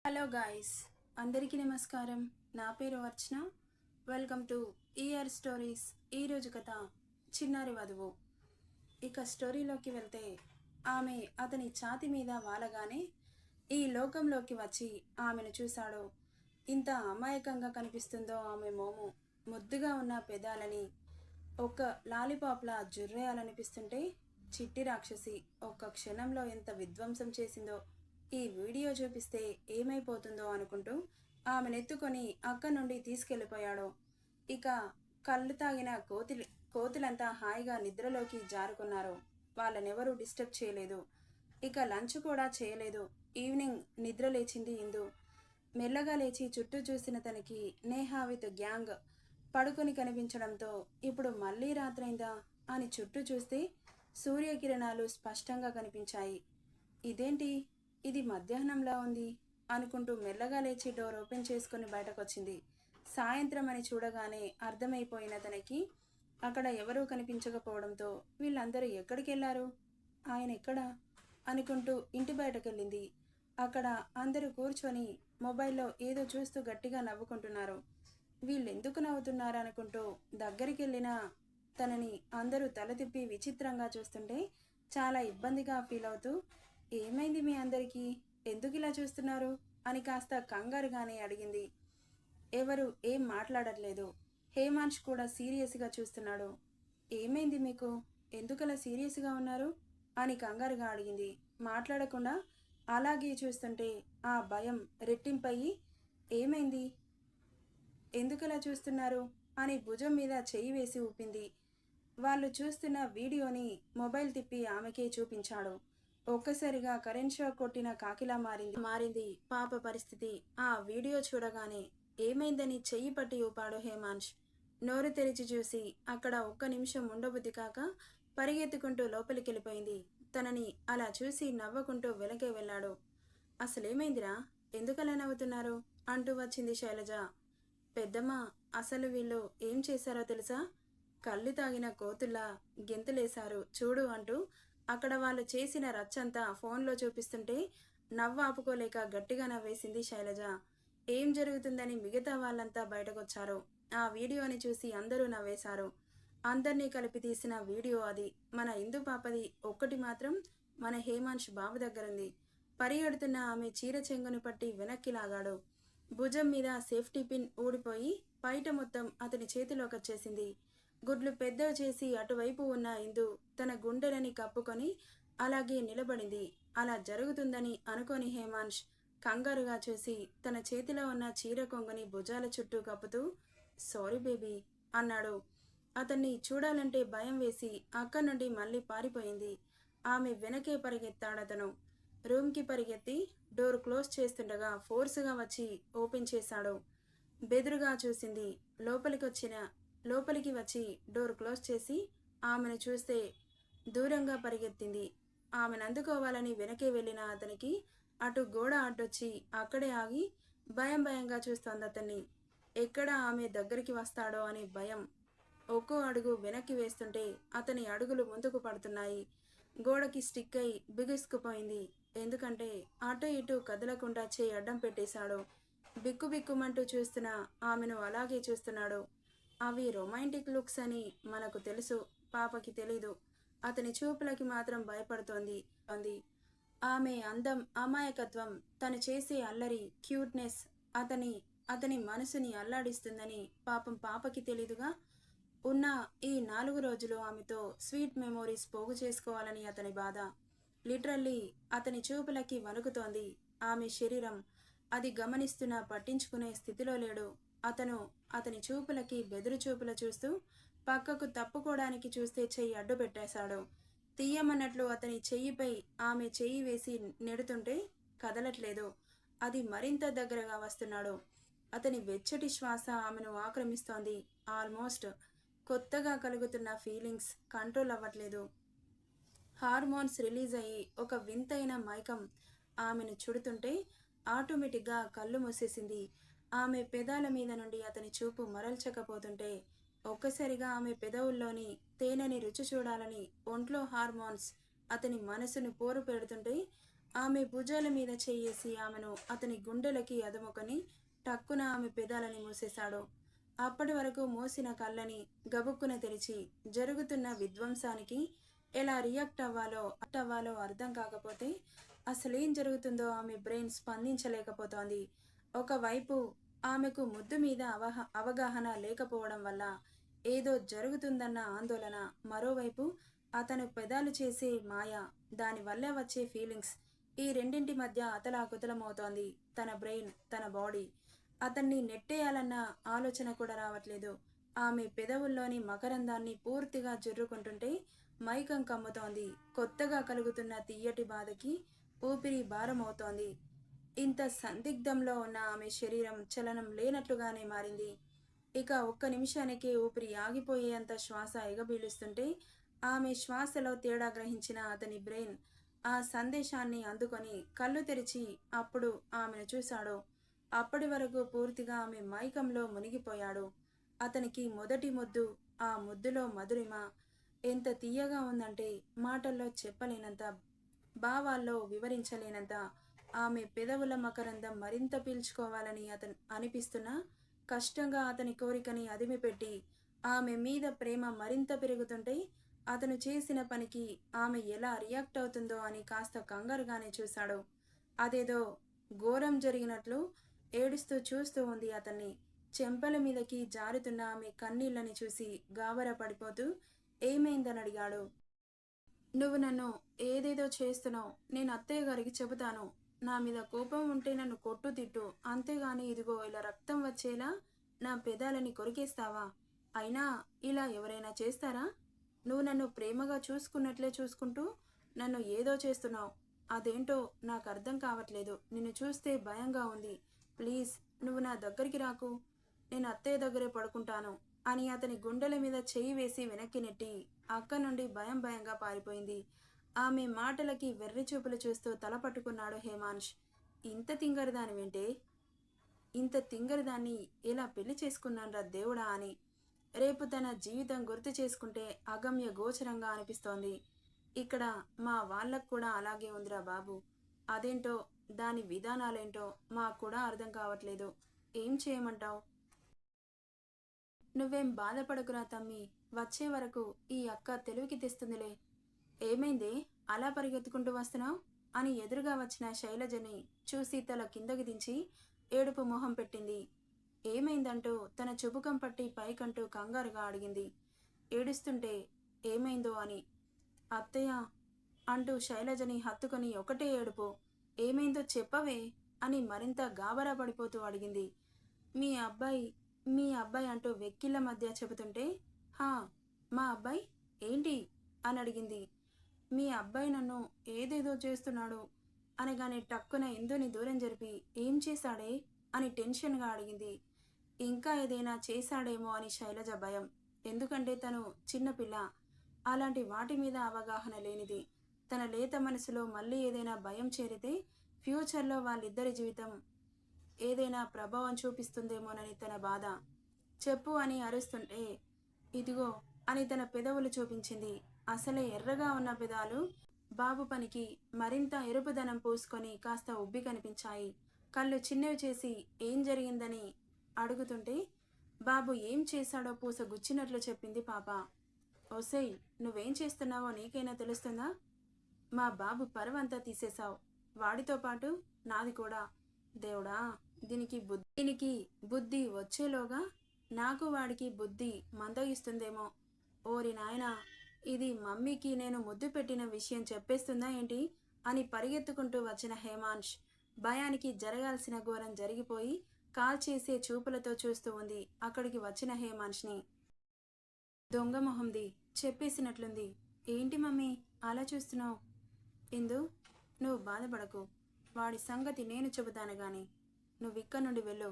Hello guys, అందరికీ నమస్కారం. నా పేరు Archana. Welcome to ER stories. ఈరోజు కథ చిన్నారి వధువు. ఇక స్టోరీలోకి వెళ్తే, ఆమె అతని ఛాతి మీద వాలగానే ఈ లోకంలోకి వచ్చి ఆమెను చూశాడు. ఇంత అమాయకంగా కనిపిస్తుందో ఆమె మోము. ముద్దుగా ఉన్న పెదాలని ఒక్క లాలీపాప్లా జుర్రేయాలనిపిస్తుంటే, చిట్టి రాక్షసి ఒక్క క్షణంలో ఎంత విధ్వంసం చేసిందో ఈ వీడియో చూపిస్తే ఏమైపోతుందో అనుకుంటూ ఆమెనెత్తుకొని అక్కడి నుండి తీసుకెళ్ళిపోయాడు. ఇక కళ్ళు తాగిన కోతులంతా హాయిగా నిద్రలోకి జారుకున్నారు. వాళ్ళనెవరూ డిస్టర్బ్ చేయలేదు. ఇక లంచ్ కూడా చేయలేదు. ఈవినింగ్ నిద్ర లేచింది ఇందు. మెల్లగా లేచి చుట్టూ చూసిన తనకి నేహా విత్ గ్యాంగ్ పడుకొని కనిపించడంతో ఇప్పుడు మళ్ళీ రాత్రైందా అని చుట్టూ చూస్తే సూర్యకిరణాలు స్పష్టంగా కనిపించాయి. ఇదేంటి, ఇది మధ్యాహ్నంలా ఉంది అనుకుంటూ మెల్లగా లేచి డోర్ ఓపెన్ చేసుకుని బయటకొచ్చింది. సాయంత్రం అని చూడగానే అర్థమైపోయిన తనకి అక్కడ ఎవరూ కనిపించకపోవడంతో వీళ్ళందరూ ఎక్కడికి వెళ్ళారు, ఆయన ఎక్కడా అనుకుంటూ ఇంటి బయటకెళ్ళింది. అక్కడ అందరూ కూర్చొని మొబైల్లో ఏదో చూస్తూ గట్టిగా నవ్వుకుంటున్నారు. వీళ్ళెందుకు నవ్వుతున్నారు అనుకుంటూ దగ్గరికి వెళ్ళిన తనని అందరూ తల తిప్పి విచిత్రంగా చూస్తుంటే చాలా ఇబ్బందిగా ఫీల్ అవుతూ, ఏమైంది మీ అందరికీ, ఎందుకు ఇలా చూస్తున్నారు అని కాస్త కంగారుగానే అడిగింది. ఎవరు ఏం మాట్లాడట్లేదు. హేమాంష్ కూడా సీరియస్గా చూస్తున్నాడు. ఏమైంది మీకు, ఎందుకలా సీరియస్గా ఉన్నారు అని కంగారుగా అడిగింది. మాట్లాడకుండా అలాగే చూస్తుంటే ఆ భయం రెట్టింపయ్యి, ఏమైంది, ఎందుకలా చూస్తున్నారు అని భుజం మీద చెయ్యి వేసి ఊపింది. వాళ్ళు చూస్తున్న వీడియోని మొబైల్ తిప్పి ఆమెకే చూపించాడు. ఒక్కసారిగా కరెంట్ షాక్ కొట్టిన కాకిలా మారింది పాప పరిస్థితి. ఆ వీడియో చూడగానే ఏమైందని చెయ్యి పట్టి ఊపాడు హేమాంష్. నోరు తెరిచి చూసి అక్కడ ఒక్క నిమిషం ఉండబుద్ధి కాక పరిగెత్తుకుంటూ లోపలికెళ్ళిపోయింది. తనని అలా చూసి నవ్వుకుంటూ వెనకే వెళ్ళాడు. అసలేమైందిరా, ఎందుకలా నవ్వుతున్నారు అంటూ వచ్చింది శైలజ. పెద్దమ్మ, అసలు వీళ్ళు ఏం చేశారో తెలుసా, కళ్ళు తాగిన కోతుల్లా గెంతులేశారు చూడు అంటూ అక్కడ వాళ్ళు చేసిన రచ్చంతా ఫోన్లో చూపిస్తుంటే నవ్వు ఆపుకోలేక గట్టిగా నవ్వేసింది శైలజ. ఏం జరుగుతుందని మిగతా వాళ్ళంతా బయటకొచ్చారు. ఆ వీడియోని చూసి అందరూ నవ్వేశారు. అందరినీ కలిపి తీసిన వీడియో అది. మన ఇందు పాపది ఒక్కటి మాత్రం మన హేమాంష్ బాబు దగ్గరుంది. పరిగెడుతున్న ఆమె చీర చెంగుని పట్టి వెనక్కి లాగాడు. భుజం మీద సేఫ్టీ పిన్ ఊడిపోయి పైట మొత్తం అతని చేతిలోకొచ్చేసింది. గుడ్లు పెద్దవి చేసి అటువైపు ఉన్న ఇందు తన గుండెలని కప్పుకొని అలాగే నిలబడింది. అలా జరుగుతుందని అనుకోని హేమాంష్ కంగారుగా చూసి తన చేతిలో ఉన్న చీర కొంగుని భుజాల చుట్టూ కప్పుతూ, సారీ బేబీ అన్నాడు. అతన్ని చూడాలంటే భయం వేసి అక్కడి నుండి మళ్ళీ పారిపోయింది. ఆమె వెనకే పరిగెత్తాడతను. రూమ్కి పరిగెత్తి డోర్ క్లోజ్ చేస్తుండగా ఫోర్సుగా వచ్చి ఓపెన్ చేశాడు. బెదురుగా చూసింది. లోపలికి వచ్చి డోర్ క్లోజ్ చేసి ఆమెను చూస్తే దూరంగా పరిగెత్తింది. ఆమెను అందుకోవాలని వెనకే వెళ్ళిన అతనికి అటు గోడ అడ్డొచ్చి అక్కడే ఆగి భయంగా చూస్తోంది అతన్ని. ఎక్కడ ఆమె దగ్గరికి వస్తాడో అని భయం. ఒక్కో అడుగు వెనక్కి వేస్తుంటే అతని అడుగులు ముందుకు పడుతున్నాయి. గోడకి స్టిక్ అయి బిగుసుకుపోయింది. ఎందుకంటే అటు ఇటు కదలకుండా చేయి అడ్డం పెట్టేశాడు. బిక్కుబిక్కుమంటూ చూస్తున్న ఆమెను అలాగే చూస్తున్నాడు. అవి రొమాంటిక్ లుక్స్ అని మనకు తెలుసు, పాపకి తెలీదు. అతని చూపులకి మాత్రం భయపడుతోంది. ఆమె అందం, అమాయకత్వం, తను చేసే అల్లరి, క్యూట్నెస్ అతని మనసుని అల్లాడిస్తుందని పాపం పాపకి తెలీదుగా. ఉన్న ఈ 4 రోజులు ఆమెతో స్వీట్ మెమోరీస్ పోగు చేసుకోవాలని అతని బాధ. లిటరల్లీ అతని చూపులకి వణుకుతోంది ఆమె శరీరం. అది గమనిస్తున్నా పట్టించుకునే స్థితిలో లేడు. అతని చూపులకి బెదురు చూపుల చూస్తూ పక్కకు తప్పుకోవడానికి చూస్తే చెయ్యి అడ్డు పెట్టేశాడు. తీయమన్నట్లు అతని చెయ్యిపై ఆమె చెయ్యి వేసి నెడుతుంటే కదలట్లేదు. అది మరింత దగ్గరగా వస్తున్నాడు. అతని వెచ్చటి శ్వాస ఆమెను ఆక్రమిస్తోంది. ఆల్మోస్ట్ కొత్తగా కలుగుతున్న ఫీలింగ్స్ కంట్రోల్ అవ్వట్లేదు. హార్మోన్స్ రిలీజ్ అయ్యి ఒక వింతైన మైకం ఆమెను చుడుతుంటే ఆటోమేటిక్గా కళ్ళు మూసేసింది. ఆమె పెదాల మీద నుండి అతని చూపు మరల్చకపోతుంటే ఒక్కసారిగా ఆమె పెదవుల్లోని తేనెని రుచి చూడాలని ఒంట్లో హార్మోన్స్ అతని మనసును పోరు పెడుతుంటే ఆమె భుజాల మీద చేయేసి ఆమెను అతని గుండెలకి అదుముకొని టక్కున ఆమె పెదాలని మూసేశాడు. అప్పటి వరకు మూసిన కళ్ళని గబుక్కున తెరిచి జరుగుతున్న విధ్వంసానికి ఎలా రియాక్ట్ అవ్వాలో అర్థం కాకపోతే అసలేం జరుగుతుందో ఆమె బ్రెయిన్ స్పందించలేకపోతోంది. ఒకవైపు ఆమెకు ముద్దు మీద అవగాహన లేకపోవడం వల్ల ఏదో జరుగుతుందన్న ఆందోళన, మరోవైపు అతను పెదాలు చేసే మాయ, దానివల్ల వచ్చే ఫీలింగ్స్, ఈ రెండింటి మధ్య అతలాకుతలమవుతోంది తన బ్రెయిన్, తన బాడీ. అతన్ని నెట్టేయాలన్న ఆలోచన కూడా రావట్లేదు. ఆమె పెదవుల్లోని మకరందాన్ని పూర్తిగా జుర్రుకుంటుంటే మైకం కమ్ముతోంది. కొత్తగా కలుగుతున్న తీయటి బాధకి ఊపిరి భారమవుతోంది. ఇంత సందిగ్ధంలో ఉన్న ఆమె శరీరం చలనం లేనట్లుగానే మారింది. ఇక ఒక్క నిమిషానికే ఊపిరి ఆగిపోయేంత శ్వాస ఎగబీలుస్తుంటే ఆమె శ్వాసలో తేడా గ్రహించిన అతని బ్రెయిన్ ఆ సందేశాన్ని అందుకొని కళ్ళు తెరిచి అప్పుడు ఆమెను చూశాడు. అప్పటి వరకు పూర్తిగా ఆమె మైకంలో మునిగిపోయాడు. అతనికి మొదటి ముద్దు, ఆ ముద్దులో మధురిమ ఎంత తీయగా ఉందంటే మాటల్లో చెప్పలేనంత, భావాల్లో వివరించలేనంత. ఆమె పెదవుల మకరందం మరింత పీల్చుకోవాలని అనిపిస్తున్నా కష్టంగా అతని కోరికని అదిమిపెట్టి ఆమె మీద ప్రేమ మరింత పెరుగుతుంటే అతను చేసిన పనికి ఆమె ఎలా రియాక్ట్ అవుతుందో అని కాస్త కంగారుగానే చూశాడు. అదేదో ఘోరం జరిగినట్లు ఏడుస్తూ చూస్తూ ఉంది అతన్ని. చెంపల మీదకి జారుతున్న ఆమె కన్నీళ్ళని చూసి గాబరా పడిపోతూ ఏమైందని అడిగాడు. నువ్వు నన్ను ఏదేదో చేస్తున్నావు. నేను అత్తయ్య గారికి చెబుతాను. నా మీద కోపం ఉంటే నన్ను కొట్టు తిట్టు, అంతేగాని ఇదిగో ఇలా రక్తం వచ్చేలా నా పెదాలని కొరికేస్తావా? అయినా ఇలా ఎవరైనా చేస్తారా? నువ్వు నన్ను ప్రేమగా చూసుకున్నట్లే చూసుకుంటూ నన్ను ఏదో చేస్తున్నావు. అదేంటో నాకు అర్థం కావట్లేదు. నిన్ను చూస్తే భయంగా ఉంది. ప్లీజ్ నువ్వు నా దగ్గరికి రాకు. నేను అత్తయ్య దగ్గరే పడుకుంటాను అని అతని గుండెల మీద చెయ్యి వేసి వెనక్కి నెట్టి అక్క నుండి భయంగా పారిపోయింది. ఆమె మాటలకి వెర్రి చూపులు చూస్తూ తల పట్టుకున్నాడు హేమాంష్. ఇంత తింగరదానివేంటే? ఇంత తింగరదాన్ని ఎలా పెళ్లి చేసుకున్నాన్రా దేవుడా అని రేపు తన జీవితం గుర్తు చేసుకుంటే అగమ్య గోచరంగా అనిపిస్తోంది. ఇక్కడ మా వాళ్ళకు కూడా అలాగే ఉందిరా బాబు. అదేంటో దాని విధానాలేంటో మాకు కూడా అర్థం కావట్లేదు. ఏం చేయమంటావు? నువ్వేం బాధపడకురా తమ్మి, వచ్చే వరకు ఈ అక్క తెలివికి తెస్తుందిలే. ఏమైందే అలా పరిగెత్తుకుంటూ వస్తున్నావు అని ఎదురుగా వచ్చిన శైలజని చూసి తల కిందకి దించి ఏడుపు మొహం పెట్టింది. ఏమైందంటూ తన చుబుకం పట్టి పైకంటూ కంగారుగా అడిగింది. ఏడుస్తుంటే ఏమైందో అని. అత్తయ్య అంటూ శైలజని హత్తుకొని ఒకటే ఏడుపు. ఏమైందో చెప్పవే అని మరింత గాబరా పడిపోతూ అడిగింది. మీ అబ్బాయి అంటూ వెక్కిళ్ళ మధ్య చెబుతుంటే, హా మా అబ్బాయి ఏంటి అని అడిగింది. మీ అబ్బాయి నన్ను ఏదేదో చేస్తున్నాడు అనగానే టక్కున ఇందుని దూరం జరిపి ఏం చేశాడే అని టెన్షన్గా అడిగింది. ఇంకా ఏదైనా చేశాడేమో అని శైలజ భయం. ఎందుకంటే తను చిన్నపిల్ల, అలాంటి వాటి మీద అవగాహన లేనిది. తన లేత మనసులో మళ్ళీ ఏదైనా భయం చేరితే ఫ్యూచర్లో వాళ్ళిద్దరి జీవితం ఏదైనా ప్రభావం చూపిస్తుందేమోనని తన బాధ. చెప్పు అని అరుస్తుంటే ఇదిగో అని తన పెదవులు చూపించింది. అసలే ఎర్రగా ఉన్న పెదాలు బాబు పనికి మరింత ఎరుపుదనం పూసుకొని కాస్త ఉబ్బి కనిపించాయి. కళ్ళు చిన్నవి చేసి ఏం జరిగిందని అడుగుతుంటే బాబు ఏం చేశాడో పూస గుచ్చినట్లు చెప్పింది పాప. ఓసేయ్, నువ్వేం చేస్తున్నావో నీకైనా తెలుస్తుందా? మా బాబు పరువంతా తీసేశావు, వాడితో పాటు నాది కూడా. దేవుడా, దీనికి బుద్ధి వచ్చేలోగా నాకు వాడికి బుద్ధి మందగిస్తుందేమో. ఓరి నాయనా, ఇది మమ్మీకి నేను ముద్దు పెట్టిన విషయం చెప్పేస్తుందా ఏంటి అని పరిగెత్తుకుంటూ వచ్చిన హేమాంష్ భయానికి జరగాల్సిన ఘోరం జరిగిపోయి కాల్చేసే చూపులతో చూస్తూ ఉంది అక్కడికి వచ్చిన హేమాంష్ని. దొంగ మొహంది, చెప్పేసినట్లుంది. ఏంటి మమ్మీ అలా చూస్తున్నావు? ఇందు, నువ్వు బాధపడకు. వాడి సంగతి నేను చెబుతాను గాని నువ్విక్కడి నుండి వెళ్ళు.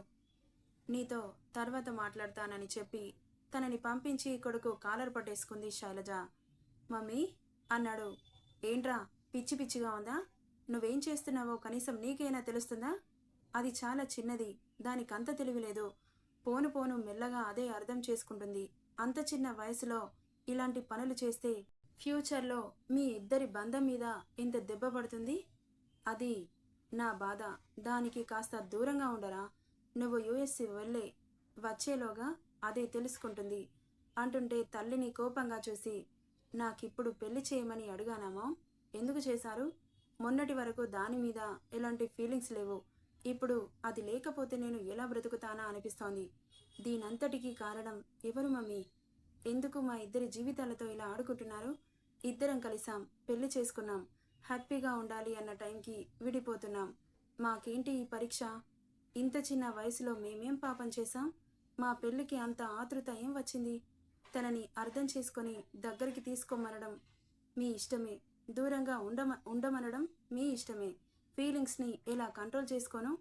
నీతో తర్వాత మాట్లాడతానని చెప్పి తనని పంపించి కొడుకు కాలర్ పట్టేసుకుంది శైలజ. మమ్మీ అన్నాడు. ఏంట్రా, పిచ్చి పిచ్చిగా ఉందా? నువ్వేం చేస్తున్నావో కనీసం నీకైనా తెలుస్తుందా? అది చాలా చిన్నది, దానికంత తెలివిలేదు. పోను పోను మెల్లగా అదే అర్థం చేసుకుంటుంది. అంత చిన్న వయసులో ఇలాంటి పనులు చేస్తే ఫ్యూచర్లో మీ ఇద్దరి బంధం మీద ఎంత దెబ్బ పడుతుంది? అది నా బాధ. దానికి కాస్త దూరంగా ఉండరా? నువ్వు యుఎస్ వెళ్ళే వచ్చేలోగా అదే తెలుసుకుంటుంది అంటుంటే తల్లిని కోపంగా చూసి, నాకిప్పుడు పెళ్లి చేయమని అడిగానామా? ఎందుకు చేశారు? మొన్నటి వరకు దాని మీద ఎలాంటి ఫీలింగ్స్ లేవు. ఇప్పుడు అది లేకపోతే నేను ఎలా బ్రతుకుతానా అనిపిస్తోంది. దీనంతటికీ కారణం ఎవరు మమ్మీ? ఎందుకు మా ఇద్దరి జీవితాలతో ఇలా ఆడుకుంటున్నారు? ఇద్దరం కలిసాం, పెళ్లి చేసుకున్నాం, హ్యాపీగా ఉండాలి అన్న టైంకి విడిపోతున్నాం. మాకేంటి ఈ పరీక్ష? ఇంత చిన్న వయసులో మేమేం పాపం చేశాం? మా పెళ్లికి అంత ఆతృత ఏం వచ్చింది? తనని అర్థం చేసుకొని దగ్గరికి తీసుకోమనడం మీ ఇష్టమే, దూరంగా ఉండమనడం మీ ఇష్టమే. ఫీలింగ్స్ని ఎలా కంట్రోల్ చేసుకోను?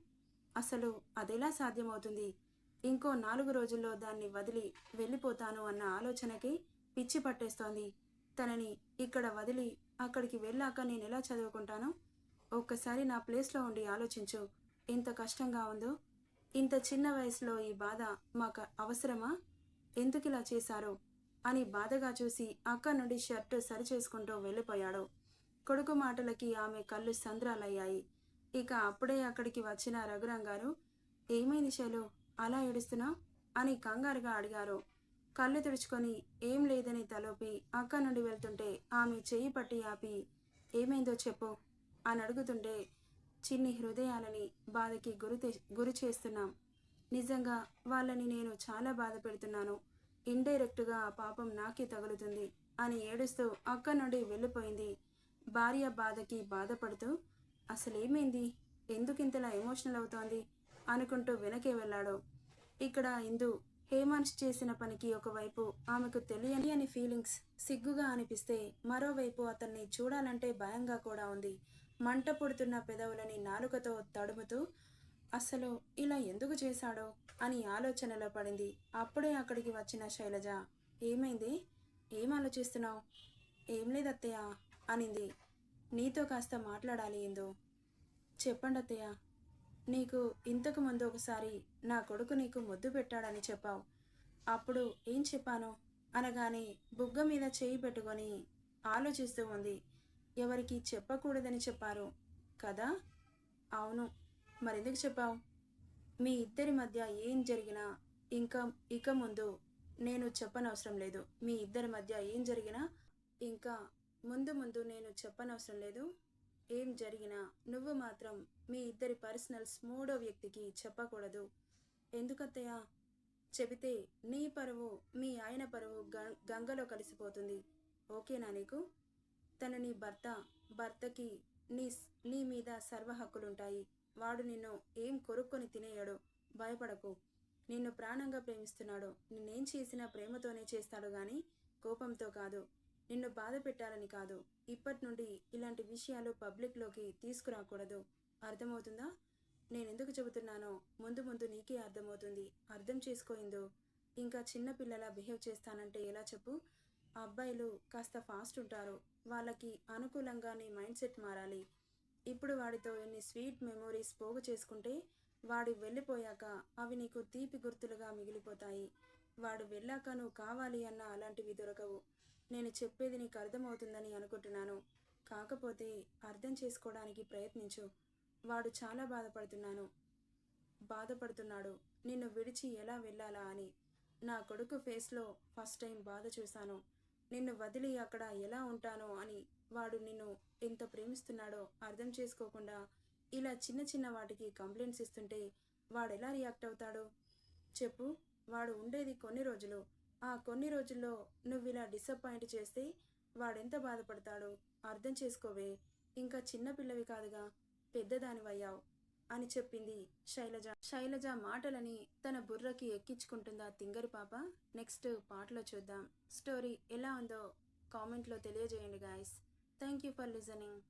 అసలు అదెలా సాధ్యమవుతుంది? ఇంకో 4 రోజుల్లో దాన్ని వదిలి వెళ్ళిపోతాను అన్న ఆలోచనకి పిచ్చి పట్టేస్తోంది. తనని ఇక్కడ వదిలి అక్కడికి వెళ్ళాక నేనెలా చదువుకుంటాను? ఒక్కసారి నా ప్లేస్లో ఉండి ఆలోచించు, ఎంత కష్టంగా ఉందో. ఇంత చిన్న వయసులో ఈ బాధ మాకు అవసరమా? ఎందుకిలా చేశారో అని బాధగా చూసి అక్కడి నుండి షర్టు సరిచేసుకుంటూ వెళ్ళిపోయాడు. కొడుకు మాటలకి ఆమె కళ్ళు సంద్రాలయ్యాయి. ఇక అప్పుడే అక్కడికి వచ్చిన రఘురాం గారు, ఏమైంది శైలు, అలా ఏడుస్తున్నావు అని కంగారుగా అడిగారు. కళ్ళు తుడుచుకొని ఏం లేదని తలోపి అక్కడి నుండి వెళ్తుంటే ఆమె చెయ్యి పట్టి ఆపి, ఏమైందో చెప్పు అని అడుగుతుంటే, చిన్ని హృదయాలని బాధకి గురి చేస్తున్నాం. నిజంగా వాళ్ళని నేను చాలా బాధ పెడుతున్నాను. ఇండైరెక్ట్గా ఆ పాపం నాకే తగులుతుంది అని ఏడుస్తూ అక్కడి నుండి వెళ్ళిపోయింది. భార్య బాధకి బాధపడుతూ, అసలేమైంది, ఎందుకింతలా ఎమోషనల్ అవుతోంది అనుకుంటూ వెనకే వెళ్ళాడు. ఇక్కడ ఇందు హేమాంష్ చేసిన పనికి ఒకవైపు ఆమెకు తెలియని ఫీలింగ్స్, సిగ్గుగా అనిపిస్తే మరోవైపు అతన్ని చూడాలంటే భయంగా కూడా ఉంది. మంట పుడుతున్న పెదవులని నాలుకతో తడుముతూ అసలు ఇలా ఎందుకు చేశాడో అని ఆలోచనలో పడింది. అప్పుడే అక్కడికి వచ్చిన శైలజ, ఏమైంది, ఏం ఆలోచిస్తున్నావు? ఏం లేదత్తయ్య అనింది. నీతో కాస్త మాట్లాడాలి ఇందు. చెప్పండి అత్తయ్య. నీకు ఇంతకు ముందు ఒకసారి నా కొడుకు నీకు ముద్దు పెట్టాడని చెప్పావు. అప్పుడు ఏం చెప్పాను అనగానే బుగ్గ మీద చేయి పెట్టుకొని ఆలోచిస్తూ ఉంది. ఎవరికి చెప్పకూడదని చెప్పారు కదా? అవును. మరెందుకు చెప్పావు? మీ ఇద్దరి మధ్య ఏం జరిగినా ఇక ముందు నేను చెప్పనవసరం లేదు. మీ ఇద్దరి మధ్య ఏం జరిగినా ఇంకా ముందు నేను చెప్పనవసరం లేదు. ఏం జరిగినా నువ్వు మాత్రం మీ ఇద్దరి పర్సనల్స్ మూడో వ్యక్తికి చెప్పకూడదు. ఎందుకత్తయ్య? చెబితే నీ పరువు, మీ ఆయన పరువు గంగలో కలిసిపోతుంది. ఓకేనా నీకు? తను నీ భర్తకి నీ మీద సర్వ హక్కులుంటాయి. వాడు నిన్ను ఏం కొరుక్కొని తినేయడు. భయపడకు. నిన్ను ప్రాణంగా ప్రేమిస్తున్నాడు. నిన్నేం చేసినా ప్రేమతోనే చేస్తాడు గాని కోపంతో కాదు. నిన్ను బాధ పెట్టాలని కాదు. ఇప్పటి నుండి ఇలాంటి విషయాలు పబ్లిక్లోకి తీసుకురాకూడదు. అర్థమవుతుందా? నేనెందుకు చెబుతున్నానో ముందు నీకే అర్థమవుతుంది. అర్థం చేసుకోయిందో. ఇంకా చిన్నపిల్లలా బిహేవ్ చేస్తానంటే ఎలా చెప్పు? అబ్బాయిలు కాస్త ఫాస్ట్ ఉంటారు. వాళ్ళకి అనుకూలంగా నీ మైండ్ సెట్ మారాలి. ఇప్పుడు వాడితో ఎన్ని స్వీట్ మెమోరీస్ పోగు చేసుకుంటే వాడు వెళ్ళిపోయాక అవి నీకు తీపి గుర్తులుగా మిగిలిపోతాయి. వాడు వెళ్ళాక నువ్వు కావాలి అన్న అలాంటివి దొరకవు. నేను చెప్పేది నీకు అర్థమవుతుందని అనుకుంటున్నాను. కాకపోతే అర్థం చేసుకోవడానికి ప్రయత్నించు. వాడు చాలా బాధపడుతున్నాడు నిన్ను విడిచి ఎలా వెళ్ళాలా అని. నా కొడుకు ఫేస్లో ఫస్ట్ టైం బాధ చూశాను. నిన్ను వదిలి అక్కడ ఎలా ఉంటానో అని. వాడు నిన్ను ఎంత ప్రేమిస్తున్నాడో అర్థం చేసుకోకుండా ఇలా చిన్న వాటికి కంప్లైంట్స్ ఇస్తుంటే వాడెలా రియాక్ట్ అవుతాడు చెప్పు? వాడు ఉండేది కొన్ని రోజులు. ఆ కొన్ని రోజుల్లో నువ్వు ఇలా డిసప్పాయింట్ చేస్తే వాడెంత బాధపడతాడో అర్థం చేసుకోవే. ఇంకా చిన్నపిల్లవి కాదుగా, పెద్దదానివయ్యావు అని చెప్పింది శైలజ. శైలజ మాటలని తన బుర్రకి ఎక్కించుకుంటుందా తింగరి పాప? నెక్స్ట్ పార్ట్లో చూద్దాం. స్టోరీ ఎలా ఉందో కామెంట్లో తెలియజేయండి guys. Thank you for listening.